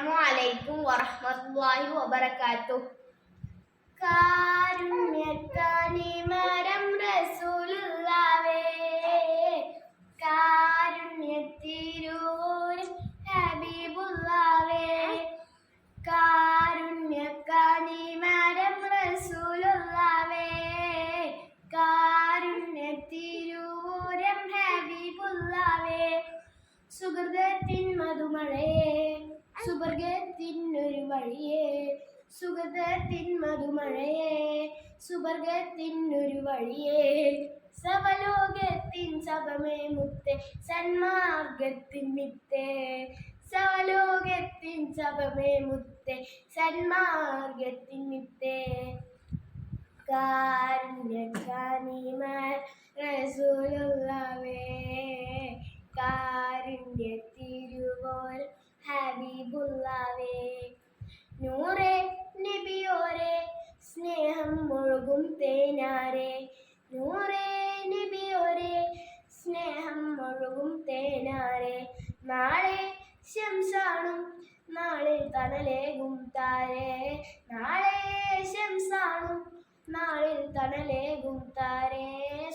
അസ്സലാമു അലൈക്കും വറഹ്മത്തുള്ളാഹി വബറകാതുഹു. കാരുണ്യക്കാനിമരം റസൂലുള്ളാവേ, കാരുണ്യത്തിരൂരും ഹബീബുള്ളാവേ, കാരുണ്യക്കാനിമരം റസൂലുള്ളാവേ, കാരുണ്യത്തിരൂരം ഹബീബുള്ളാവേ. സുഹൃതത്തിൻ മധുമഴയേ, സുവർഗത്തിനൊരു വഴിയേ, സുഗതത്തിൻ മധുമഴയേ, സുവർഗത്തിനൊരു വഴിയേ, സവലോകത്തിൻ സഭമേ മുത്തേ, സന്മാർഗത്തിൻ വിത്തേ, സവലോകത്തിൻ സഭമേ മുത്തേ, സന്മാർഗത്തിൻ വിത്തേ. കാരുണ്യക്കാനിമർ റസൂലുള്ളാവേ, കാരുണ്യത്തിരുവോർ ഹബീബുള്ളാവേ. നൂറേ നബിയോരെ സ്നേഹം ഒഴുകും തേനാരെ, നൂറേ നബിയോരെ സ്നേഹം ഒഴുകും തേനാരെ. നാളെ ശംസാണും നാളിൽ തണലേകും താരേ, നാളെ ശംസാണും നാളിൽ തണലേകും താരേ.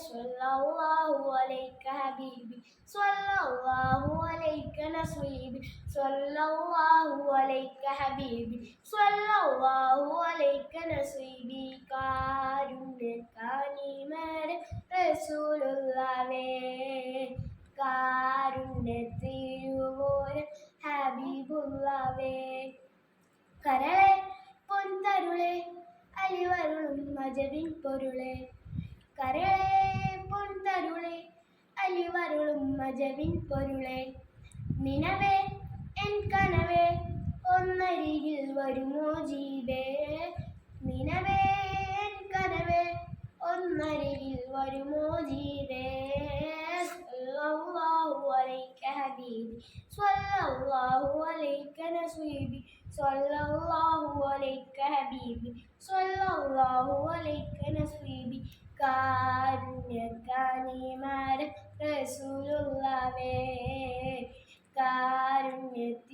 സ്വല്ലല്ലാഹു അലൈക ഹബീബി, സ്വല്ലല്ലാഹു അലൈക നസ്വീബി, സ്വല്ലല്ലാഹു അലൈക ഹബീബി, സ്വല്ലല്ലാഹു അലൈക നസ്വീബി. കാരുണ്യക്കാനിമരം റസൂലുള്ളാവേ, കാരുണ്യത്തിരുവോരം ഹബീബുള്ളാവേ. കരളെ പൊൻതരുളെ അലിവരുളും അജബിൻ പൊരുളെ, കരളെ പൊൻതരുളെ അലിവരുളും അജബിൻ പൊരുളെ. നിനവേ എൻ കനവേ ഒന്നരികിൽ വരുമോ ജീവേ, നിനവേ എൻ കനവേ ഒന്നരികിൽ വരുമോ ജീവേ. സ്വല്ലല്ലാഹു അലൈക ഹബീബി, സ്വല്ലല്ലാഹു അലൈക നസ്വീബി, സ്വല്ലല്ലാഹു അലൈക ഹബീബി, സ്വല്ലല്ലാഹു അലൈക നസ്വീബി. കാരുണ്യക്കാനിമരം റസൂലുള്ളാവേ, കാരുണ്യത്തിൽ